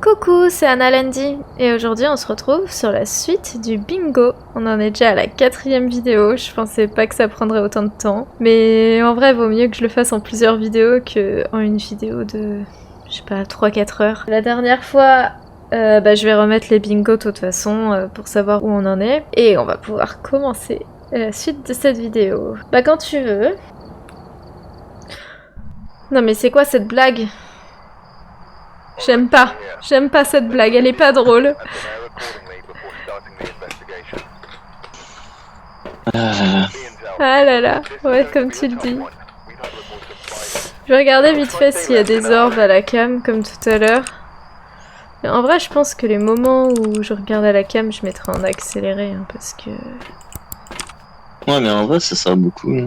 Coucou, c'est Anna Landy et aujourd'hui on se retrouve sur la suite du bingo. On en est déjà à la 4e vidéo, je pensais pas que ça prendrait autant de temps. Mais en vrai, vaut mieux que je le fasse en plusieurs vidéos que en une vidéo de, je sais pas, 3-4 heures. La dernière fois, je vais remettre les bingos de toute façon pour savoir où on en est. Et on va pouvoir commencer la suite de cette vidéo. Bah quand tu veux. Non mais c'est quoi cette blague ? J'aime pas cette blague, elle est pas drôle. Ah là là, ouais, comme tu le dis. Je vais regarder vite fait s'il y a des orbes à la cam, comme tout à l'heure. Mais en vrai, je pense que les moments où je regarde à la cam, je mettrai en accéléré, hein, parce que... Ouais, mais en vrai, ça sert beaucoup. Hein.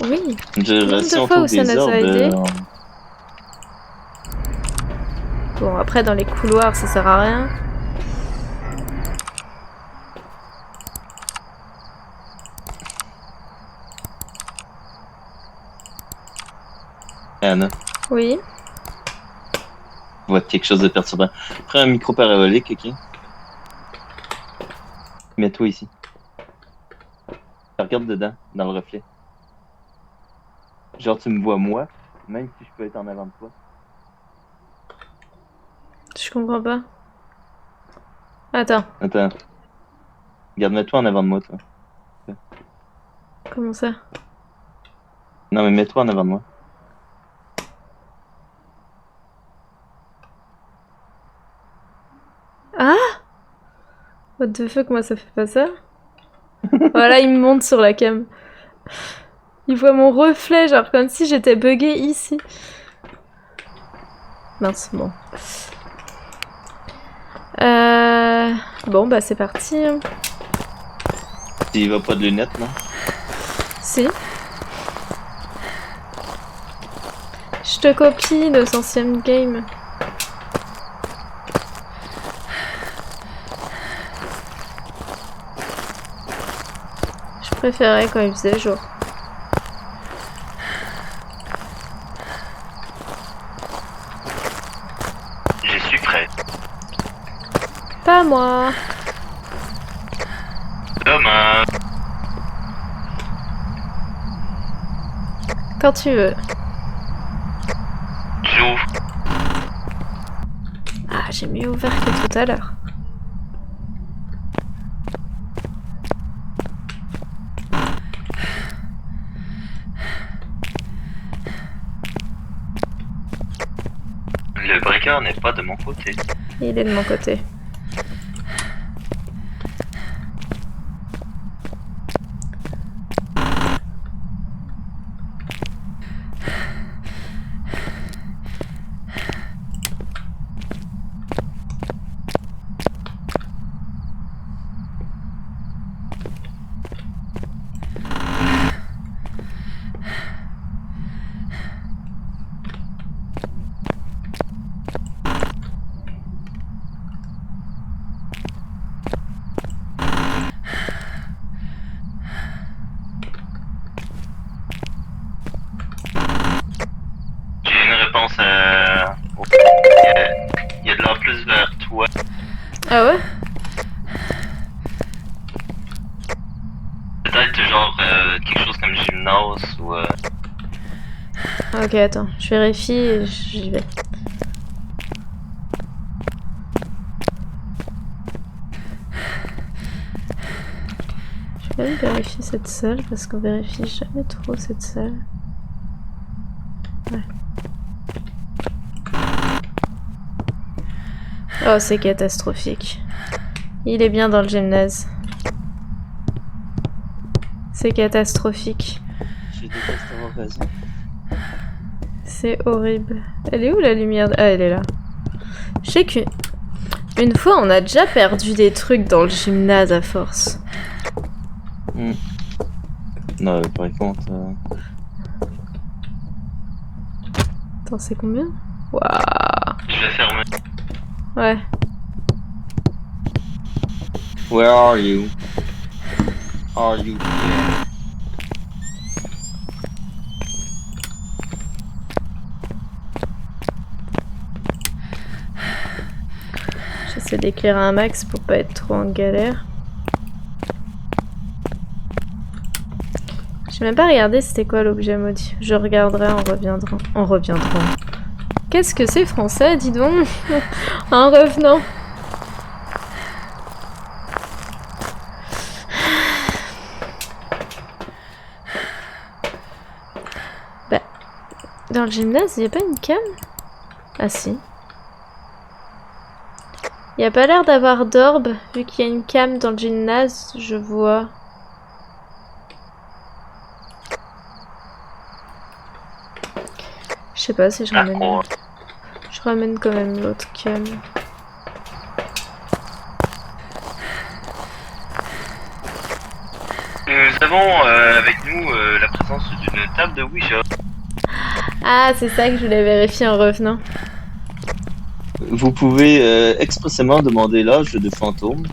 Oui, Nombre de fois où ça nous a aidé. Bon, après, dans les couloirs, ça sert à rien. Anna, Oui. je vois quelque chose de perturbant. Prends un micro parabolique, ok? Mets-toi ici. Regarde dedans, dans le reflet. Genre, tu me vois moi, même si je peux être en avant de toi. Je comprends pas. Attends, Attends. Regarde, mets-toi en avant de moi, toi. comment ça ? Non, mais mets-toi en avant de moi. Ah ? What the fuck, moi ça fait pas ça ? Voilà, il me monte sur la cam. Il voit mon reflet, genre comme si j'étais buggée ici. Mince, bon. Bon, bah c'est parti. Il va pas de lunettes, non? Si. Je te copie nos anciennes games. Je préférais quand il faisait jour. Je suis prêt. Pas moi. Demain. Quand tu veux. J'ouvre. Ah, j'ai mieux ouvert que tout à l'heure. Le briqueur n'est pas de mon côté. Il est de mon côté. J'ai une réponse il y a de l'or plus vers toi. Ah ouais ? Peut-être genre quelque chose comme gymnase ou... Ok, attends, je vérifie et j'y vais. Je vais quand même vérifier cette salle parce qu'on vérifie jamais trop cette salle. Ouais. Oh, c'est catastrophique. Il est bien dans le gymnase. C'est catastrophique. Je déteste avoir raison. C'est horrible. Elle est où la lumière ? Ah, elle est là. Je sais qu'une fois, on a déjà perdu des trucs dans le gymnase à force. Non, par contre... Attends, c'est combien ? Waouh. Je vais fermer. Ouais. Where are you? Are you here? essayer d'éclairer un max pour pas être trop en galère. J'ai même pas regardé c'était quoi l'objet maudit. Je regarderai en reviendra. En reviendra. Qu'est-ce que c'est français, dis donc. En revenant. Bah, dans le gymnase, il n'y a pas une cam? Ah si. Il n'y a pas l'air d'avoir d'orbe, vu qu'il y a une cam dans le gymnase, je vois. Je sais pas si je ramène... Je ramène quand même l'autre cam. Nous avons avec nous la présence d'une table de Ouija. Ah, c'est ça que je voulais vérifier en revenant. Vous pouvez expressément demander l'âge de fantôme.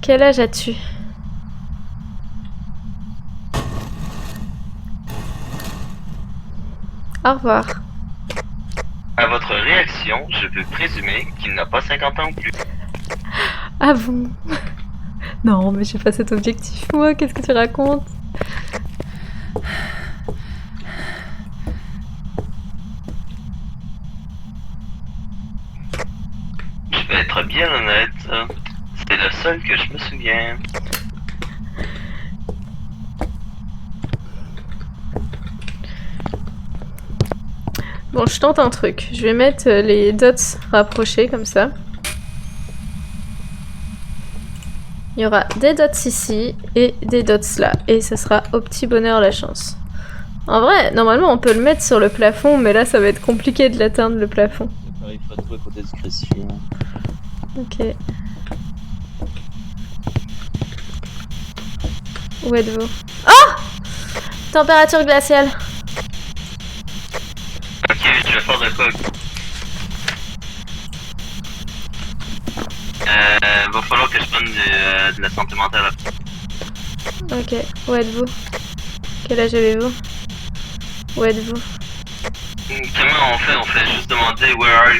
Quel âge as-tu? Au revoir. À votre réaction, je peux présumer qu'il n'a pas 50 ans ou plus. Ah bon? Non, mais j'ai pas cet objectif, moi, qu'est-ce que tu racontes? Je vais être bien honnête, c'est le seul que je me souviens. Bon, je tente un truc. Je vais mettre les dots rapprochés comme ça. Il y aura des dots ici et des dots là. Et ce sera au petit bonheur la chance. En vrai, normalement on peut le mettre sur le plafond, mais là ça va être compliqué de l'atteindre le plafond. Il faut trouver côté discrétion. Ok. Où êtes-vous? Oh! Température glaciale. Ok, je vais faire de quoi? Va falloir que je prenne de la santé mentale. Ok, où êtes-vous? Quel âge avez-vous? Où êtes-vous? Comment on fait? On fait juste demander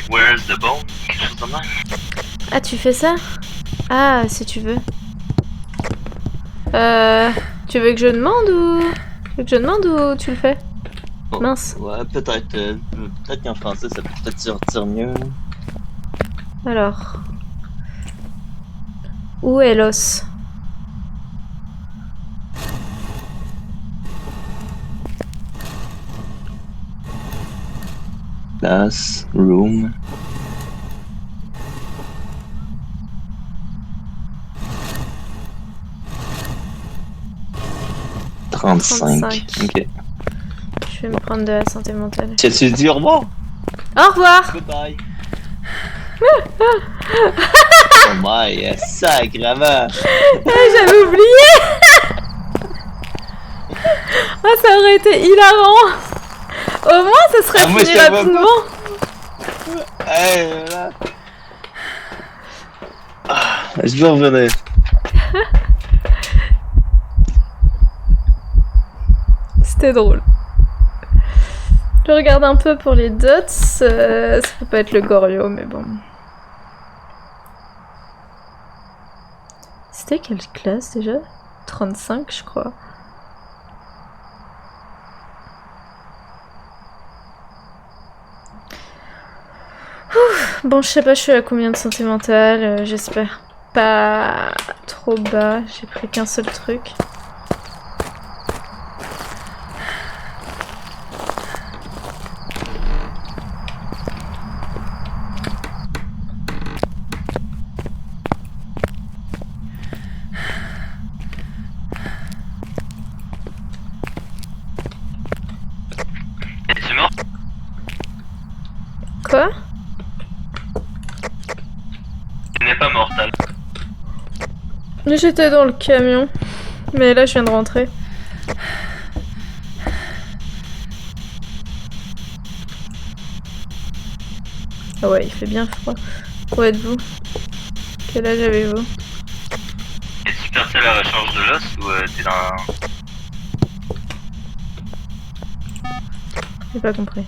where's the bone? Quelque chose de même. Ah, tu fais ça? Ah, si tu veux. Tu veux que je demande ou... Tu veux que je demande ou tu le fais? Mince. Ouais, peut-être. Peut-être qu'en français ça peut peut-être sortir mieux. Alors. Où est l'os? Class, room. « 35. Ok. Je vais me prendre de la santé mentale. Tu as-tu dit au revoir? Au revoir! Goodbye. Oh my, sacrément! J'avais oublié! Ah, ça aurait été hilarant! Au moins, ça serait moi, fini je te vois rapidement! Hey, là. Ah, je vais revenir. C'était drôle. Je regarde un peu pour les dots. Ça peut pas être le Goryo, mais bon. C'était quelle classe déjà? 35, je crois. Ouf, bon, je sais pas, je suis à combien de santé mentale. J'espère pas trop bas. J'ai pris qu'un seul truc. Es-tu mort? Quoi? Tu n'es pas mortal. J'étais dans le camion. Mais là, je viens de rentrer. Ah ouais, il fait bien froid. Où êtes-vous? Quel âge avez-vous? Es-tu parti à la recherche de l'os ou t'es dans... J'ai pas compris.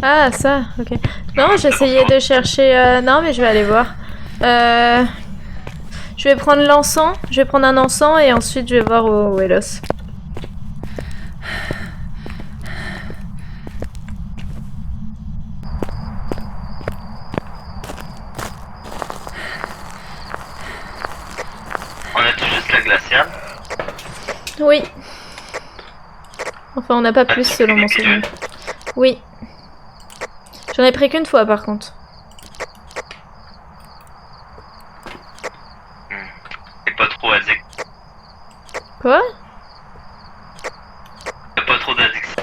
Ah, ça, ok. Non, j'essayais de chercher... Non, mais je vais aller voir. Je vais prendre l'encens. Je vais prendre un encens et ensuite je vais voir où est l'os. On a tout juste la glaciale. Oui. Enfin, on n'a pas plus selon mon souvenir. Oui. J'en ai pris qu'une fois par contre. C'est pas trop addict. Quoi? T'as pas trop d'addiction.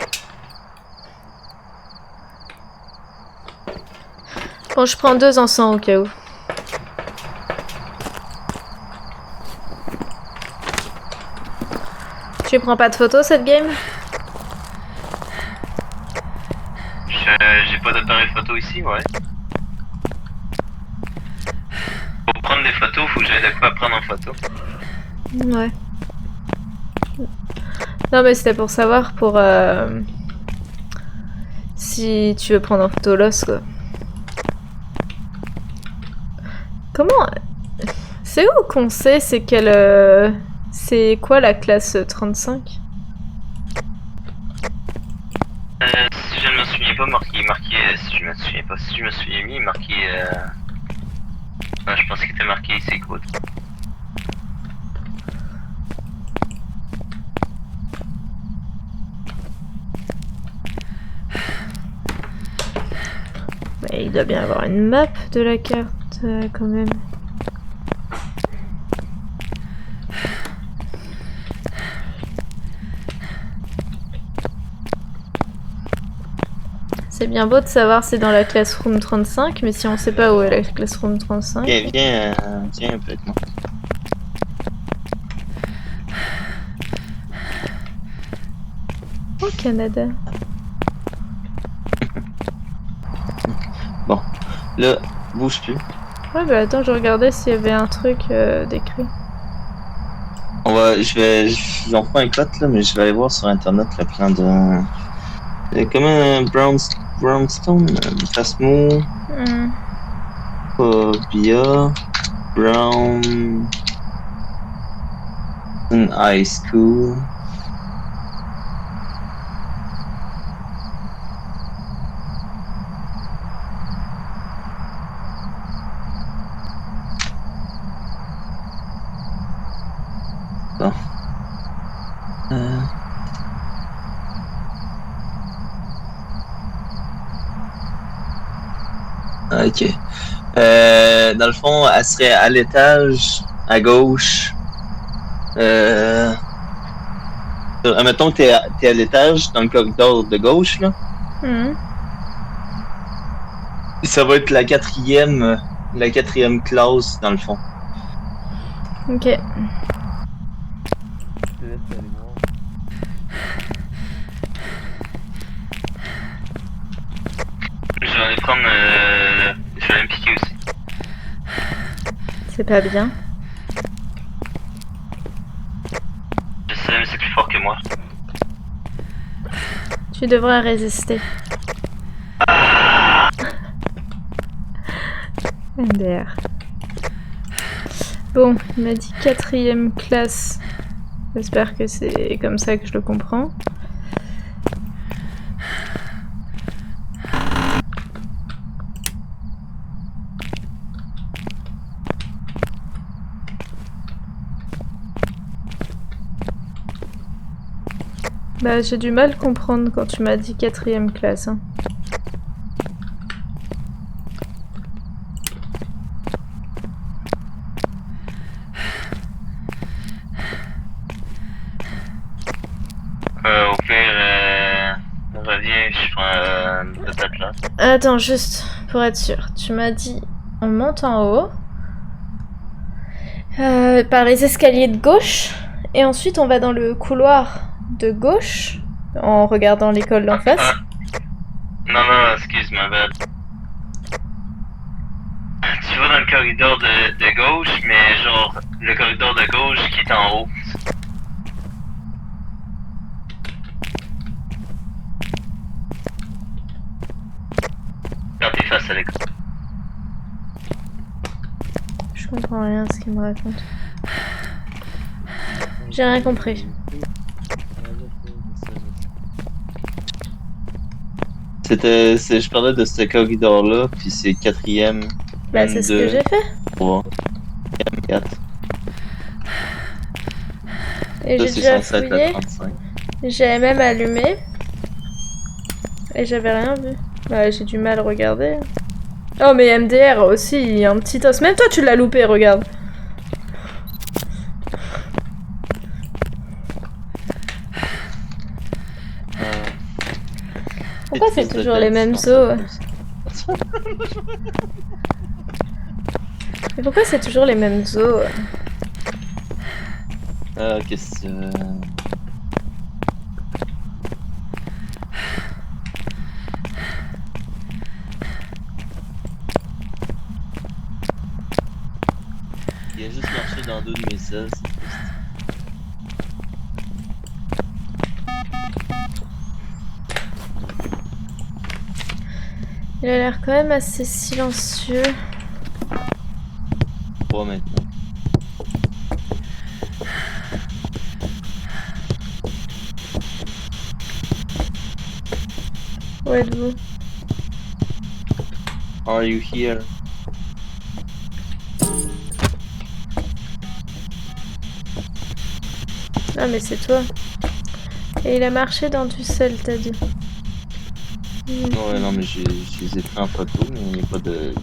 Bon, je prends 2 encens au cas où. Tu prends pas de photos cette game? J'ai pas d'appareil photo ici, ouais. Pour prendre des photos, faut que j'aille de quoi prendre en photo. Ouais. Non mais c'était pour savoir si tu veux prendre en photo l'os quoi. Comment... C'est où qu'on sait c'est quelle... C'est quoi la classe 35? Si je ne me souviens pas, si je me souviens pas, si je me souviens bien, marqué, je pense qu'il était marqué ici, écoute. Mais il doit bien avoir une map de la carte quand même. C'est bien beau de savoir c'est dans la classroom 35, mais si on sait pas où est la classroom 35... Viens un peu avec moi. Au Canada. Bon, là, bouge plus. Ouais bah attends, je regardais s'il y avait un truc d'écrit. J'en prends un cote là, mais je vais aller voir sur internet le plan de... Comme un brownstone, Phasmo, Phobia, Brown, High School. Bon. Ok. Dans le fond, elle serait à l'étage, à gauche. Admettons que t'es à l'étage, dans le corridor de gauche, là. Ça va être la quatrième classe, dans le fond. Ok. Je vais aller prendre... je vais aller me piquer aussi. C'est pas bien. Je sais, mais c'est plus fort que moi. Tu devrais résister. MDR. Bon, il m'a dit 4ème classe. J'espère que c'est comme ça que je le comprends. Bah, j'ai du mal à comprendre quand tu m'as dit 4ème classe. Hein. Au pire, reviens, je prends de ta place. Attends, juste pour être sûr. Tu m'as dit on monte en haut par les escaliers de gauche et ensuite on va dans le couloir de gauche en regardant l'école d'en face. Non, excuse ma bad. Tu vas dans le corridor de gauche, mais genre le corridor de gauche qui est en haut. passe à l'école. Je comprends rien à ce qu'il me raconte. J'ai rien compris. Je parlais de ce corridor-là, puis c'est quatrième. Bah, c'est ce que j'ai fait. 3, 4. Et Ça, j'ai c'est déjà censé être la fouillé. 35. J'ai même allumé. Et j'avais rien vu. Ouais, j'ai du mal à regarder. Oh, mais MDR aussi, il y a un petit os. Même toi, tu l'as loupé, regarde. Pourquoi c'est toujours les mêmes os? Mais pourquoi c'est toujours les mêmes os? Qu'est-ce que... Il a juste marché dans 2 de mes selles, c'est triste. Il a l'air quand même assez silencieux. 3 maintenant. Où êtes-vous? Are you here? Ah, mais c'est toi. Et il a marché dans du sel, t'as dit. Ouais, non, mais je les ai pris en photo, mais il n'y a pas de...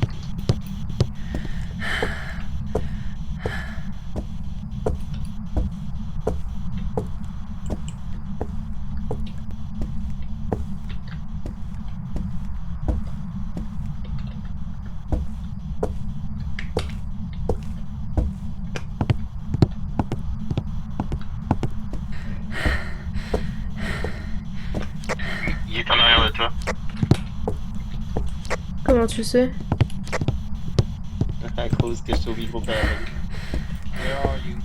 Il est en arrière de toi. Comment tu sais? À cause que je suis au micro parallèle. Where are you?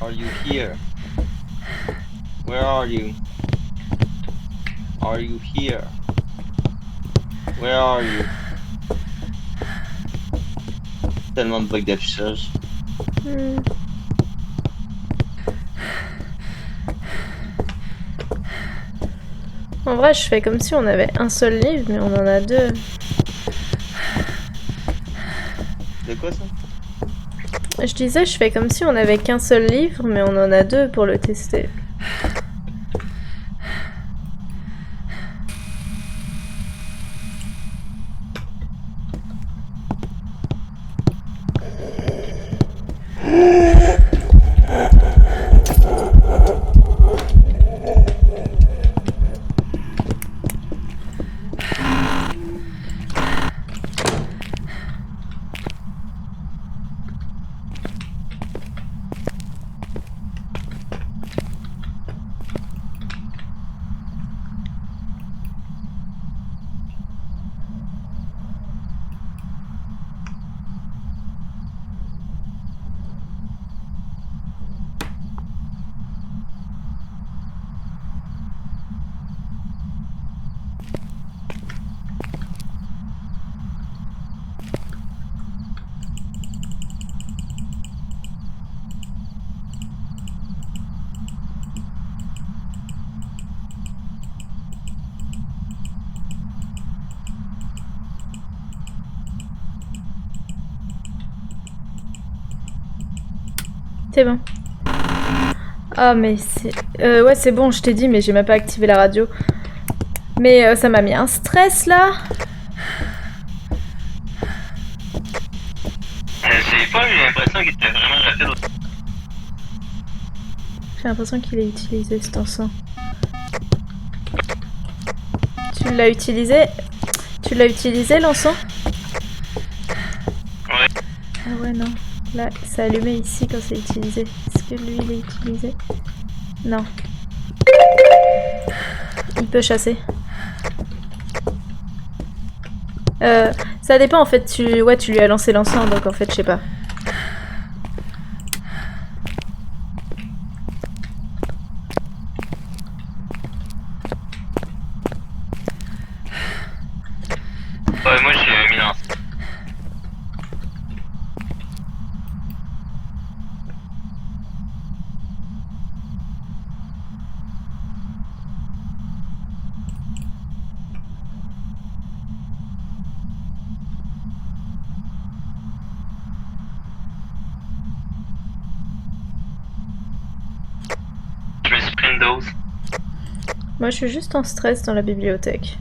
Are you here? Where are you? Are you here? Where are you? Tellement de bugs d'affichage. En vrai, je fais comme si on avait un seul livre, mais on en a deux. De quoi ça? Je disais, je fais comme si on avait qu'un seul livre, mais on en a deux pour le tester. C'est bon. Ah, mais c'est... ouais, c'est bon, je t'ai dit, mais j'ai même pas activé la radio. Mais ça m'a mis un stress, là. J'ai pas eu l'impression qu'il était vraiment rapide. J'ai l'impression qu'il est utilisé, cet encens. Tu l'as utilisé? Tu l'as utilisé, l'encens? Ouais. Ah ouais, non. Là, c'est allumé ici quand c'est utilisé. Est-ce que lui, il est utilisé? Non. Il peut chasser. Ça dépend, en fait. Ouais, tu lui as lancé l'encens, donc en fait, je sais pas. moi j'ai mis un. Je me suis pris une dose. Moi, je suis juste en stress dans la bibliothèque.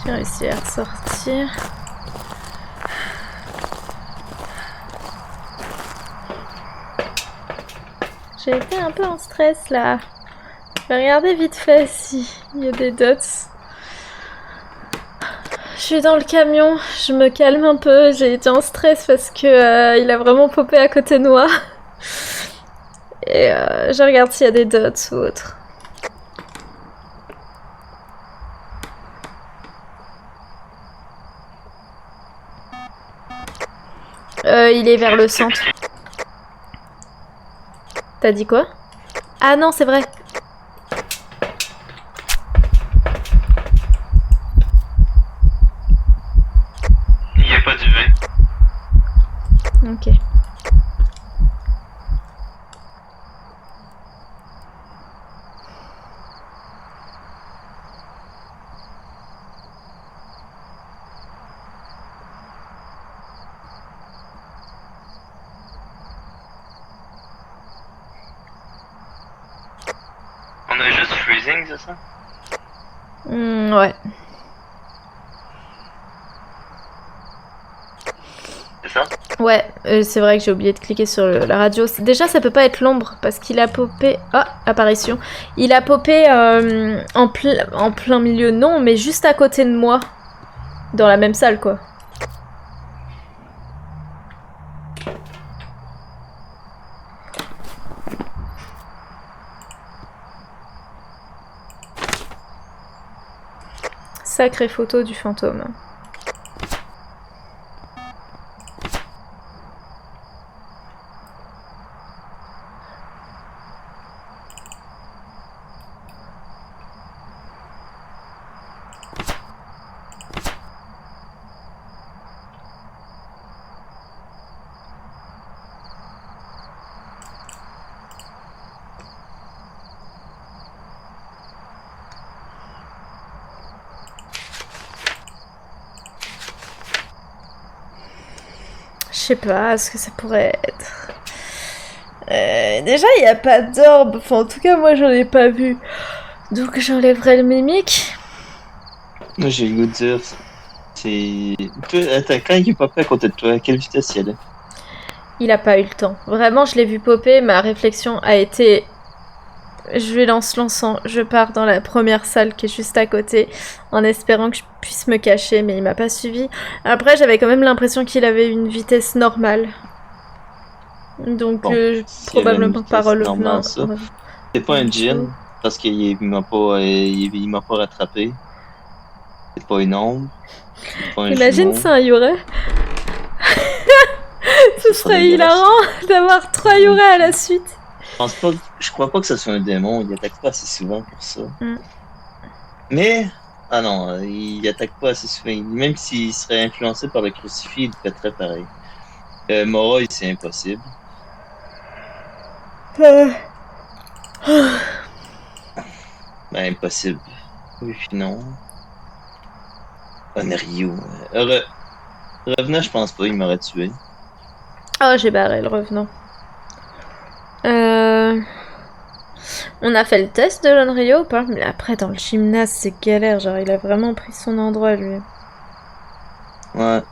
J'ai réussi à ressortir. J'ai été un peu en stress là. Je vais regarder vite fait s'il y a des dots. Je suis dans le camion, je me calme un peu. J'ai été en stress parce que il a vraiment popé à côté de moi. Et je regarde s'il y a des dots ou autre. Il est vers le centre. T'as dit quoi? Ah non, c'est vrai. Il n'y a pas d'UV. Ok. On a juste freezing, c'est ça? Ouais. C'est ça? Ouais, c'est vrai que j'ai oublié de cliquer sur la radio. Déjà, ça peut pas être l'ombre parce qu'il a popé. Ah, apparition. Il a popé en plein milieu, non, mais juste à côté de moi. Dans la même salle, quoi. Sacrée photo du fantôme. Je sais pas ce que ça pourrait être. Déjà, il n'y a pas d'orbe. Enfin, en tout cas, moi, j'en ai pas vu. Donc, j'enlèverai le mimique. Moi j'ai le goût de dire. C'est. Attends, quand il est popé à côté de toi, à quelle vitesse il allait? Il a pas eu le temps. Vraiment, je l'ai vu popper. Ma réflexion a été... Je lui lance l'encens. Je pars dans la première salle qui est juste à côté. En espérant que je puisse me cacher. Mais il m'a pas suivi. Après, j'avais quand même l'impression qu'il avait une vitesse normale. Donc, Bon, probablement pas normal, ça. C'est pas un djinn, parce qu'il m'a pas, il m'a pas rattrapé. C'est pas une ombre. C'est pas un Imagine jumeau. ça, un Youré. Ce serait hilarant d'avoir 3 Youré à la suite. Je crois pas que ce soit un démon, il attaque pas assez souvent pour ça. Mm. Mais, ah non, il attaque pas assez souvent. Même s'il serait influencé par le crucifix, il le ferait pareil. Mora, c'est impossible. Ben, impossible. Oui, puis non. Onryu. Revenant, je pense pas, il m'aurait tué. Oh, j'ai barré le revenant. On a fait le test de l'Onryo ou pas? Mais après, dans le gymnase, c'est galère. Genre, il a vraiment pris son endroit, lui. Ouais.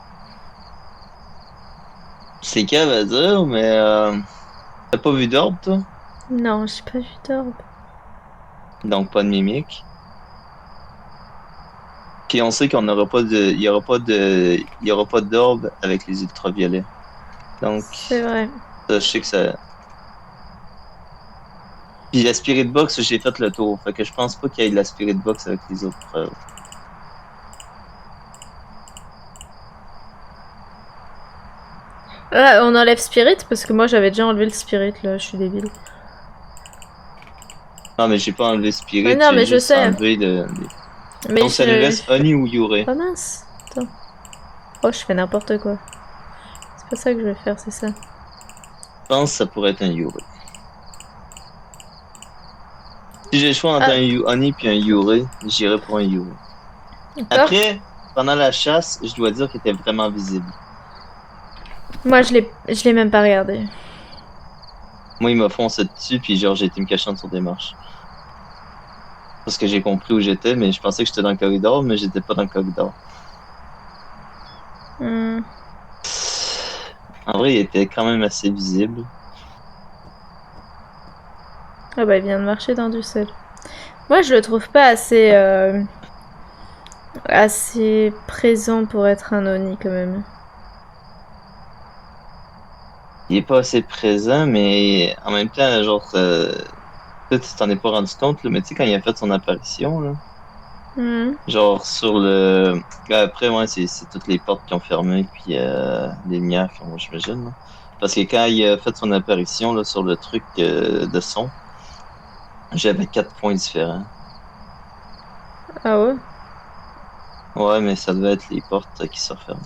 C'est cave à dire, mais t'as pas vu d'orbe, toi? Non, j'ai pas vu d'orbe. Donc pas de mimique. Ok, Puis on sait qu'on n'aura pas de. Il y aura pas d'orbe avec les ultraviolets. Donc, C'est vrai. ça, je sais que ça. Puis la Spirit Box, j'ai fait le tour. Fait que je pense pas qu'il y ait de la Spirit Box avec les autres preuves. Ah, on enlève Spirit parce que moi j'avais déjà enlevé le Spirit là, je suis débile. Non, mais j'ai pas enlevé Spirit, Mais non, mais j'ai je juste sais. enlevé le. Mais Donc ça nous reste Oni ou Yurei. Oh mince. Attends. Oh, je fais n'importe quoi. C'est pas ça que je vais faire, c'est ça. Je pense que ça pourrait être un Yurei. Si j'ai le choix entre un Oni puis un Yurei, j'irais pour un Yurei. Après, pendant la chasse, je dois dire qu'il était vraiment visible. Moi, je l'ai même pas regardé. Moi, il m'a foncé dessus, puis genre, j'ai été me cachant sur des marches. Parce que j'ai compris où j'étais, mais je pensais que j'étais dans le corridor, mais j'étais pas dans le corridor. Hmm. En vrai, il était quand même assez visible. Ah bah, il vient de marcher dans du sel. Moi, je le trouve pas assez présent pour être un Oni quand même. Il est pas assez présent, mais en même temps, genre, peut-être tu t'en es pas rendu compte, là, mais tu sais, quand il a fait son apparition, là, Hmm. genre sur le. Après, ouais, c'est toutes les portes qui ont fermé, puis les lumières qui ont, j'imagine. Là. Parce que quand il a fait son apparition là, sur le truc de son, j'avais 4 points différents. Ah ouais? Ouais, mais ça devait être les portes qui se referment.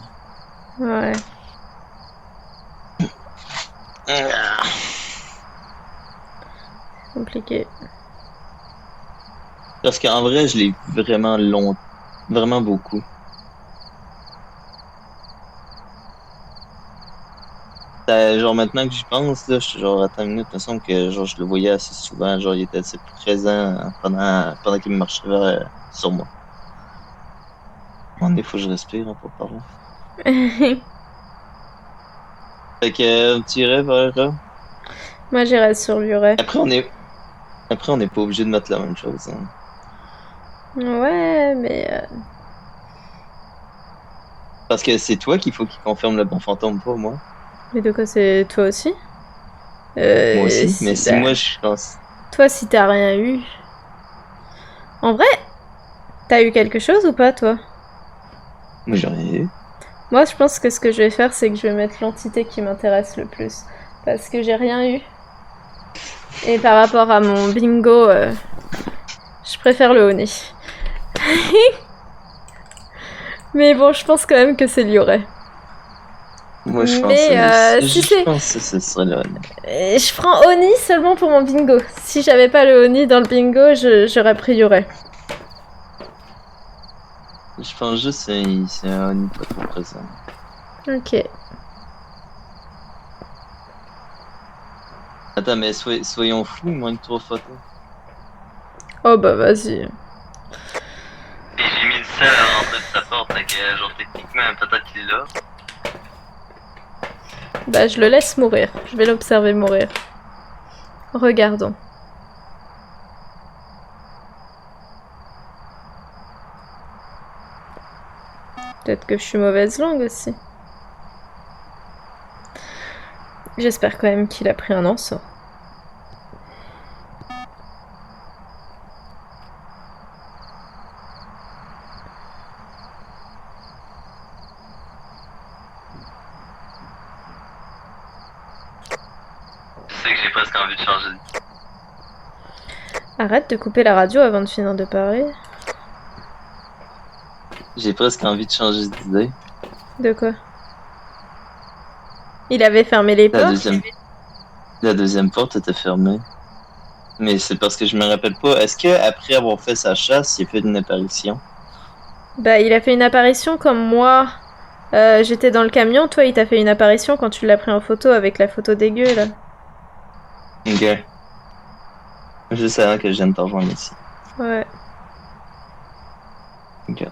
Ouais. Compliqué. Parce qu'en vrai, je l'ai vu vraiment long, vraiment beaucoup. Genre maintenant que j'y pense, là, je suis genre attends une minute, il me semble que genre je le voyais assez souvent, genre il était assez présent pendant qu'il marchait sur moi. Il faut que je respire hein, pour parler. Fait que tu irais vers Moi, j'irais sur Luret. Après on n'est pas obligé de mettre la même chose. Hein. Ouais, mais... Parce que c'est toi qu'il faut qu'il confirme le bon fantôme, pas moi. Mais de quoi c'est toi aussi? Moi aussi, mais si Bah, moi je pense. toi, si t'as rien eu... En vrai, t'as eu quelque chose ou pas, toi? Moi j'ai rien eu. Moi, je pense que ce que je vais faire, c'est que je vais mettre l'entité qui m'intéresse le plus. Parce que j'ai rien eu. Et par rapport à mon bingo, je préfère le Oni. Mais bon, je pense quand même que c'est Lioret. Moi je pense Mais si je c'est... pense que ce serait le Je prends Oni seulement pour mon bingo. Si j'avais pas le Oni dans le bingo, j'aurais pris Lioret. Je pense juste que c'est un Oni pas trop présent. Ok. Attends, mais soyons fous, il manque 3 photos. Oh bah vas-y. Et j'ai mis le sel à l'entrée de sa porte, donc genre techniquement peut-être qu'il l'a. Bah je le laisse mourir. Je vais l'observer mourir. Regardons. Peut-être que je suis mauvaise langue aussi. J'espère quand même qu'il a pris un anseau. Tu sais que j'ai presque envie de changer. Arrête de couper la radio avant de finir de parler. J'ai presque envie de changer d'idée. De quoi? Il avait fermé les portes? La deuxième porte était fermée. Mais c'est parce que je me rappelle pas. Est-ce que après avoir fait sa chasse, il a fait une apparition? Bah il a fait une apparition comme moi. J'étais dans le camion, toi il t'a fait une apparition quand tu l'as pris en photo avec la photo dégueu là. Ok. Juste avant que je vienne te rejoindre ici. Ouais. Ok.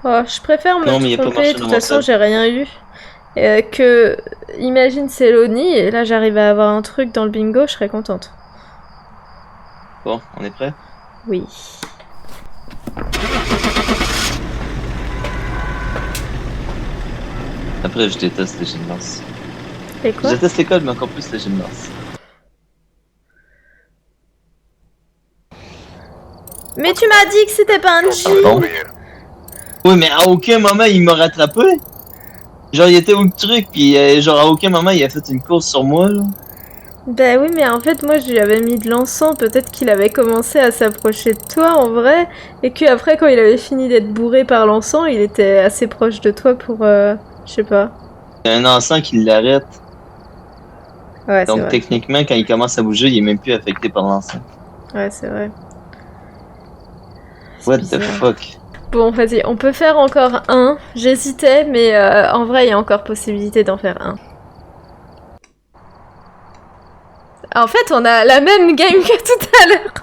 Oh, je préfère me Non, mais il a pas tromper, marché de dans toute mon façon sel. j'ai rien eu. Imagine c'est l'Oni et là j'arrive à avoir un truc dans le bingo, je serais contente. Bon, on est prêt? Oui. Après, je déteste les gymnases. Et Je quoi? déteste l'école, mais encore plus les gymnases. Mais tu m'as dit que c'était pas un G! Bon. Oui, mais à aucun moment il m'a rattrapé. Genre, il était où le truc, puis genre, à aucun moment il a fait une course sur moi, là. Ben oui, mais en fait, moi, je lui avais mis de l'encens. Peut-être qu'il avait commencé à s'approcher de toi, en vrai. Et qu'après, quand il avait fini d'être bourré par l'encens, il était assez proche de toi pour... je sais pas. Il y a un encens qui l'arrête. Ouais, c'est Donc, vrai. techniquement, quand il commence à bouger, il est même plus affecté par l'encens. Ouais, c'est vrai. C'est What the bizarre. fuck? Bon, vas-y, on peut faire encore un. J'hésitais, mais en vrai, il y a encore possibilité d'en faire un. En fait, on a la même game que tout à l'heure.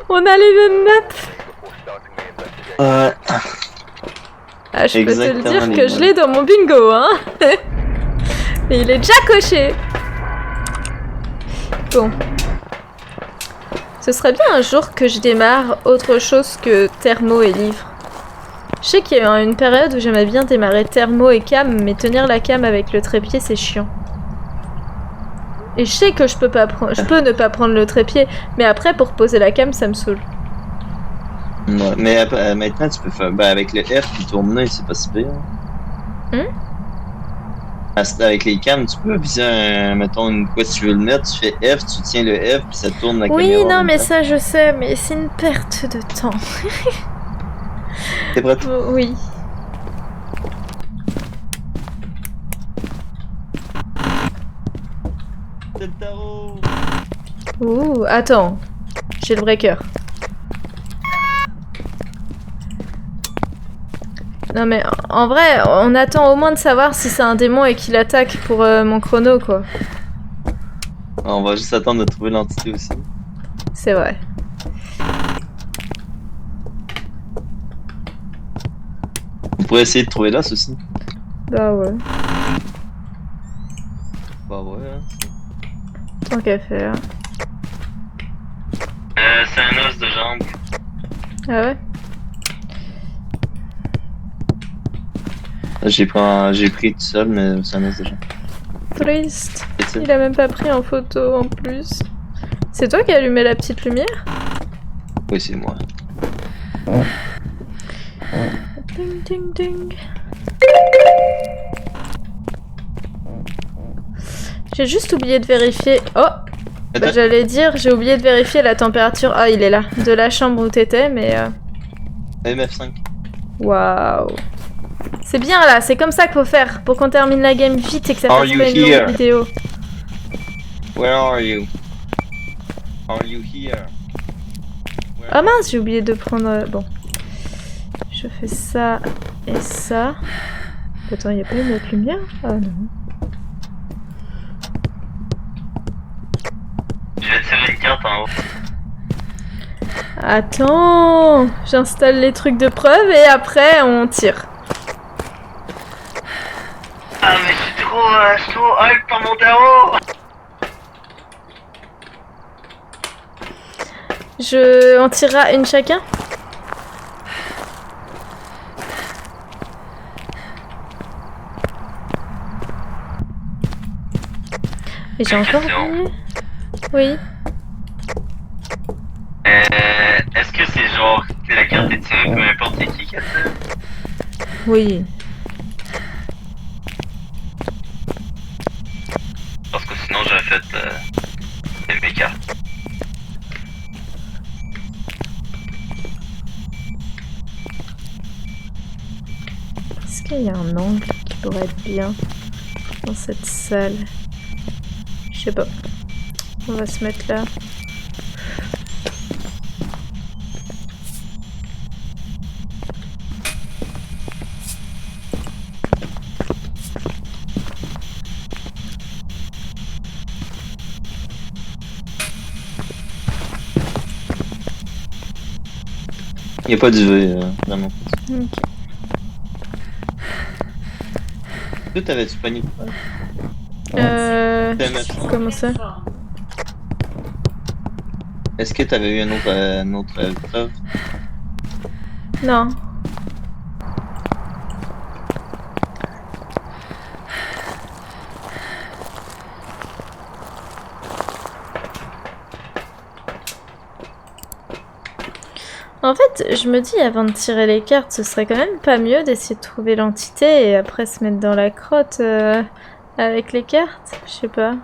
On a les mêmes maps. Ah, je peux te le dire que je l'ai dans mon bingo, hein. Mais il est déjà coché. Bon. Ce serait bien un jour que je démarre autre chose que thermo et livre. Je sais qu'il y a eu une période où j'aimais bien démarrer thermo et cam, mais tenir la cam avec le trépied, c'est chiant. Et je sais que je peux ne pas prendre le trépied, mais après, pour poser la cam, ça me saoule. Ouais, mais maintenant, tu peux faire. Ben, avec le F qui tourne là, c'est pas si pire. Avec les cams, tu peux viser mettons, quoi si tu veux le mettre, tu fais F, tu tiens le F, puis ça tourne la caméra. Oui, non, mais ça, je sais, mais c'est une perte de temps. T'es prête? Oui. C'est le tarot! Ouh, attends. J'ai le breaker. Non mais en vrai, on attend au moins de savoir si c'est un démon et qu'il attaque pour mon chrono, quoi. On va juste attendre de trouver l'entité aussi. C'est vrai. On pourrait essayer de trouver l'os aussi. Bah ouais. Bah ouais, hein. Tant qu'à faire. C'est un os de jambe. Ah ouais? J'ai pris tout seul, mais c'est un os de jambe. Triste. Il a même pas pris en photo en plus. C'est toi qui as allumé la petite lumière? Oui, c'est moi. Ding ding ding. J'ai juste oublié de vérifier. Oh! Bah, j'allais dire, j'ai oublié de vérifier la température. Ah, il est là. De la chambre où t'étais, mais. MF5. Waouh! C'est bien là, c'est comme ça qu'il faut faire pour qu'on termine la game vite et que ça fasse pas une longue vidéo. Where are you? Are you here? Ah mince, j'ai oublié de prendre... Bon. Je fais ça et ça. Attends, il n'y a pas une autre lumière? Ah non. Je vais tirer une carte en haut. Attends, j'installe les trucs de preuve et après on tire. Ah mais je suis trop hype par mon tarot. On tirera une chacun? Et j'ai encore oublié. Oui. Est-ce que c'est genre que la carte est tirée peu importe c'est qui a fait? Oui. Parce que sinon j'aurais fait mes cartes. Est-ce qu'il y a un angle qui pourrait être bien dans cette salle? Je sais pas. On va se mettre là. Il n'y a pas d'UV dans mon côté. Ok. Toi, t'avais-tu pogné quoi? Comment ça? Est-ce que t'avais eu une autre preuve? Non. En fait, je me dis, avant de tirer les cartes, ce serait quand même pas mieux d'essayer de trouver l'entité et après se mettre dans la crotte avec les cartes. Je sais pas.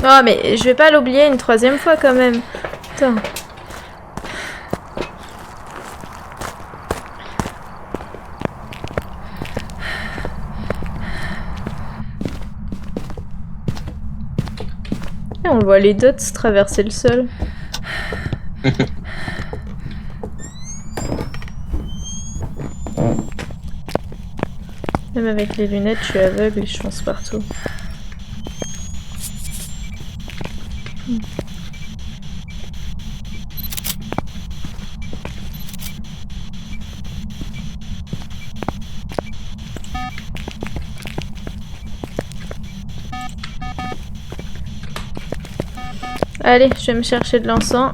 Oh, mais je vais pas l'oublier une troisième fois quand même. Putain. Et on voit les dots traverser le sol. Même avec les lunettes, je suis aveugle et je fonce partout. Allez, je vais me chercher de l'encens.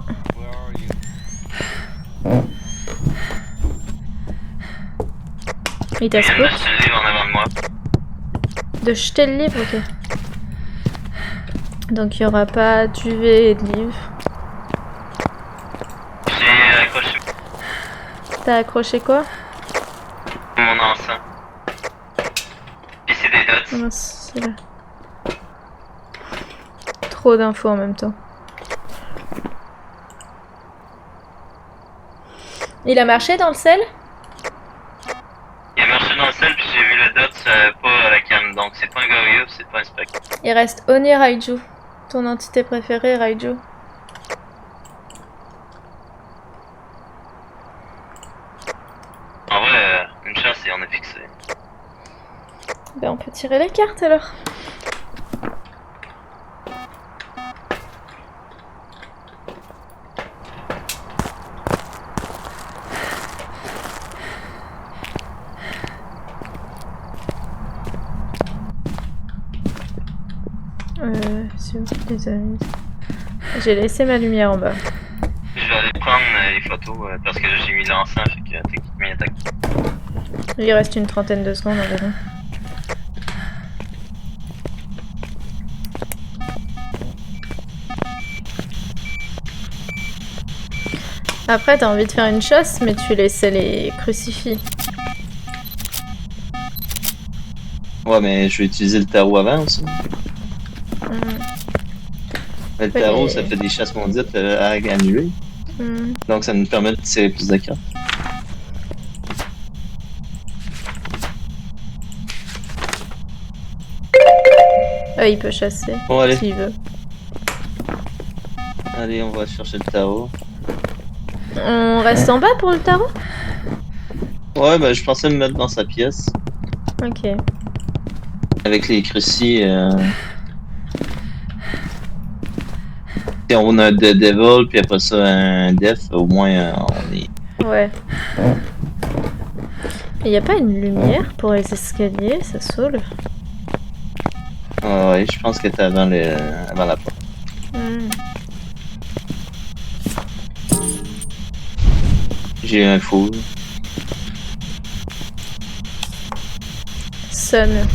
Il t'a spot. De jeter le livre, ok. Donc il n'y aura pas d'UV et de livre. J'ai accroché T'as accroché quoi? mon encens. Puis c'est des dots. Oh, c'est là. Trop d'infos en même temps. Il a marché dans le sel? Il a marché dans le sel, puis j'ai vu le dot, pas à la cam. Donc c'est pas un gorilla, c'est pas un spectre. Il reste Oni Raiju. Ton entité préférée, Raiju. En vrai, une chance et on est fixé. Ben on peut tirer les cartes alors. C'est où les amis? J'ai laissé ma lumière en bas. Je vais aller prendre les photos parce que là j'ai mis l'encens, fait que techniquement il attaque. Il reste une trentaine de secondes environ. Après, t'as envie de faire une chasse, mais tu laissais les crucifix. Ouais, mais je vais utiliser le tarot avant aussi. Le tarot, ça fait des chasses mondiales à annuler. Donc ça nous permet de tirer plus de cartes. Il peut chasser Bon, allez. s'il veut. Allez, on va chercher le tarot. On reste en bas pour le tarot? Ouais, bah je pensais me mettre dans sa pièce. Ok. Avec les crucis. Si on a un Devil, puis après ça un Def, au moins on est. Ouais. Il n'y a pas une lumière pour les escaliers, ça saoule. Ah ouais, je pense que t'es avant la porte. J'ai un fou. Sun.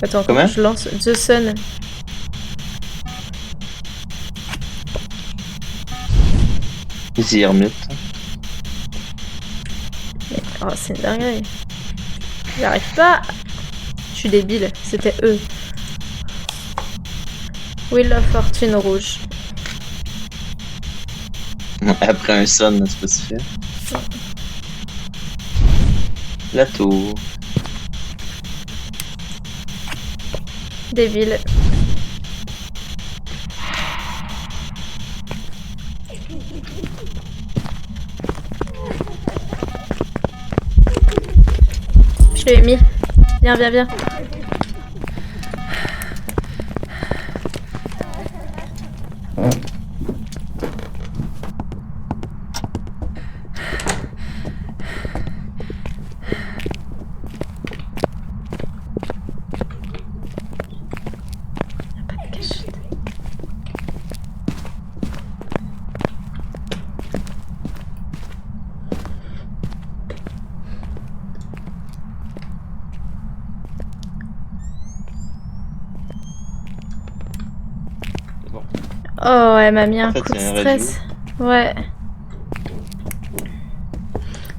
Attends, comment je lance? The Sun. The Hermit. Oh, c'est une dinguerie. J'arrive pas. Je suis débile, c'était eux. Wheel of Fortune rouge. Après un son, c'est pas si fait. La tour. Débile. Je l'ai mis. Viens, viens, viens. Oh, elle m'a mis un En fait, coup de c'est un stress. Ouais.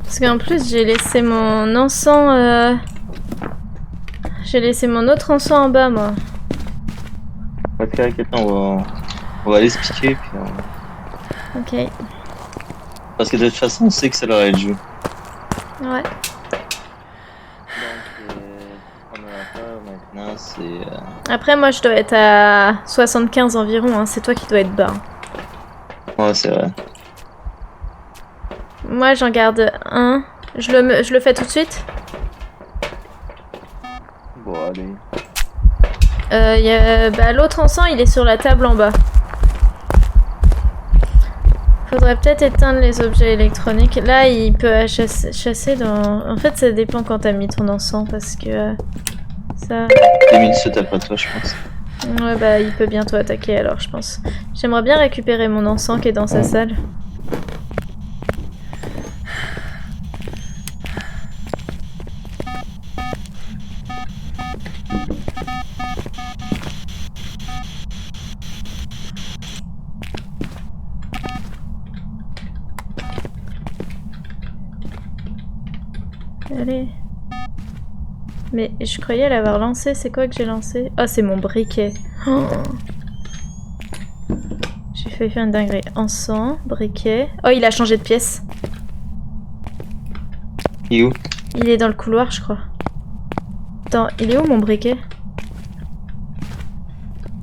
Parce qu'en plus, j'ai laissé mon encens... J'ai laissé mon autre encens en bas, moi. Ok, ok, attends, on va aller se piquer, puis on... Ok. Parce que de toute façon, on sait que ça leur être joué. Ouais. Donc, on a à faire maintenant, c'est... Après, moi, je dois être à 75 environ. Hein. C'est toi qui dois être bas. Ouais, c'est vrai. Moi, j'en garde un. Je le fais tout de suite. Bon, allez. Bah, l'autre encens, il est sur la table en bas. Faudrait peut-être éteindre les objets électroniques. Là, il peut chasser dans... En fait, ça dépend quand t'as mis ton encens, parce que... ça... 2 minutes après toi, je pense. Ouais, bah, il peut bientôt attaquer, alors, je pense. J'aimerais bien récupérer mon encens qui est dans sa salle. Allez. Mais je croyais l'avoir lancé. C'est quoi que j'ai lancé? Oh, c'est mon briquet. Oh. J'ai failli faire une dinguerie. Encens, briquet. Oh, il a changé de pièce. Il est où? Il est dans le couloir, je crois. Attends, il est où mon briquet?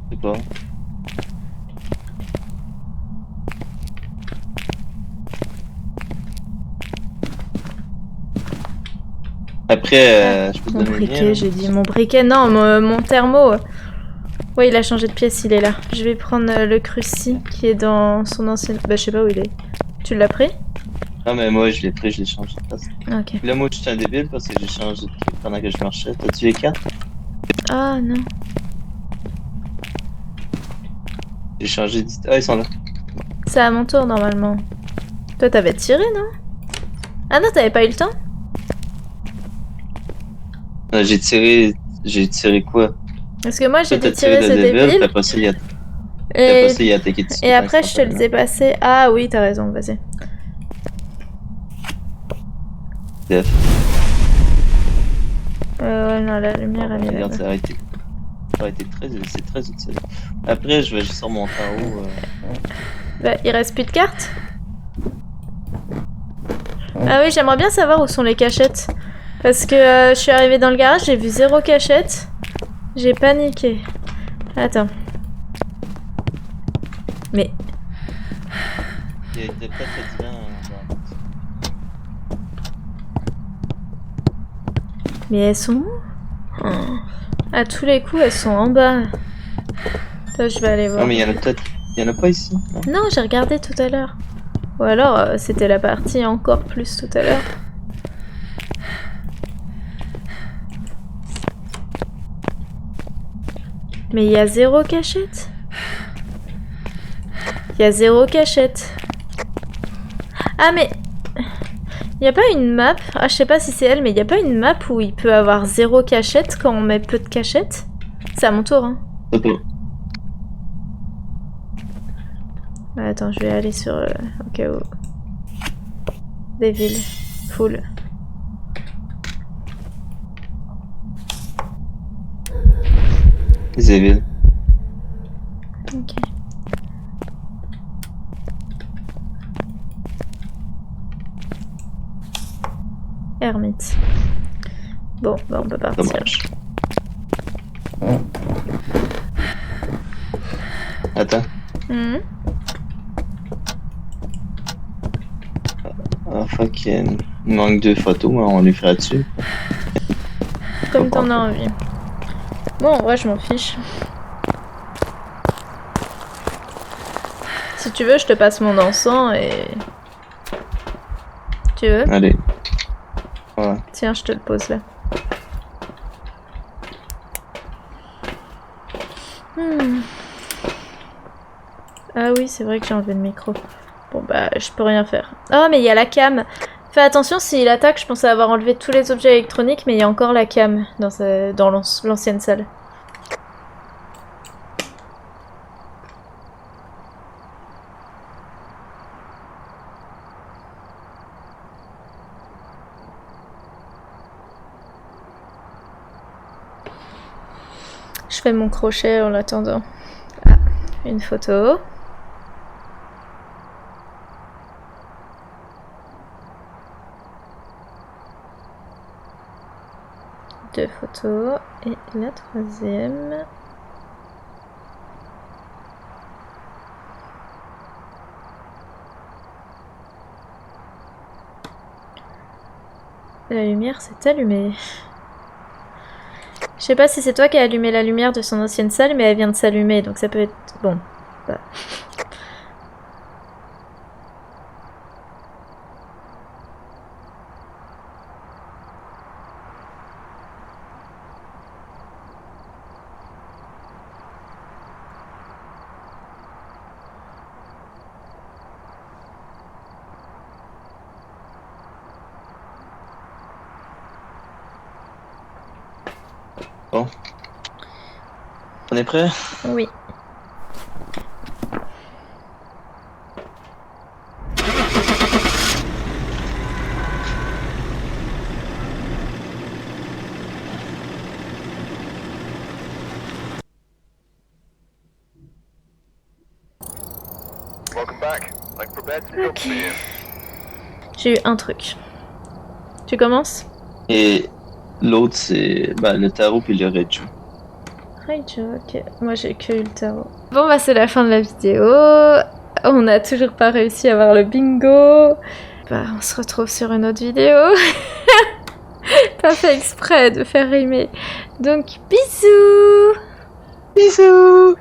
Je sais pas. Après, je peux te Mon donner le briquet, mien, j'ai dit. Mon briquet, non, mon thermo. Ouais, il a changé de pièce, il est là. Je vais prendre le cruci qui est dans son ancienne... Bah, je sais pas où il est. Tu l'as pris? Non, mais moi, je l'ai pris, je l'ai changé de place. Ok. Là, moi, je suis un débile parce que j'ai changé de truc pendant que je marchais. T'as-tu les cartes? Ah, non. J'ai changé de... Ah, ils sont là. C'est à mon tour, normalement. Toi, t'avais tiré, non? Ah non, t'avais pas eu le temps? J'ai tiré... J'ai tiré quoi? Parce que moi, j'ai Toi, t'as détiré tiré ce de débile, puis débile. après ça, il a... Et... Après ça, il a attaqué dessus. Et après, je te les ai passés. Ah oui, t'as raison, vas-y. Def. Ouais, non, la lumière, elle est là. Regarde, ça aurait été très... C'est très utile. Après, je vais juste remonter en haut. Bah, il reste plus de cartes? Ah oui, j'aimerais bien savoir où sont les cachettes. Parce que je suis arrivée dans le garage, j'ai vu 0 cachette. J'ai paniqué. Attends. Mais... Il y a peut-être pas Mais elles sont où? Oh. À tous les coups, elles sont en bas. Toi, je vais aller voir. Non, mais il y en a peut-être... Il y en a pas ici. Non, j'ai regardé tout à l'heure. Ou alors, c'était la partie encore plus tout à l'heure. Mais il y a 0 cachette. Il y a 0 cachette. Ah mais... Il n'y a pas une map, ah je sais pas si c'est elle, mais il n'y a pas une map où il peut avoir 0 cachette quand on met peu de cachette? C'est à mon tour, hein. Attends. Attends, je vais aller sur... au cas où... Des villes. Full. Les villes. Ok. Hermite. Bon, bah on peut partir. Dommage. Attends. Ah fuck, il manque 2 photos, mais on les fera dessus. Comme t'en as envie. Bon, en vrai, je m'en fiche. Si tu veux, je te passe mon encens et... Tu veux? Allez. Ouais. Tiens, je te le pose là. Ah oui, c'est vrai que j'ai enlevé le micro. Bon bah, je peux rien faire. Oh, mais il y a la cam. Fais attention, s'il attaque, je pensais avoir enlevé tous les objets électroniques, mais il y a encore la cam dans l'ancienne salle. fais mon crochet en l'attendant. Ah, une photo. Deux photos. Et la troisième. La lumière s'est allumée. Je sais pas si c'est toi qui as allumé la lumière de son ancienne salle, mais elle vient de s'allumer, donc ça peut être... Bon. Bah. Bon. On est prêt? Oui. Ok. J'ai eu un truc. Tu commences? Et l'autre, c'est le tarot puis le Reiju. Reiju, ok. Moi j'ai que eu le tarot. Bon bah c'est la fin de la vidéo. On n'a toujours pas réussi à avoir le bingo. Bah on se retrouve sur une autre vidéo. Pas fait exprès de faire rimer. Donc bisous. Bisous.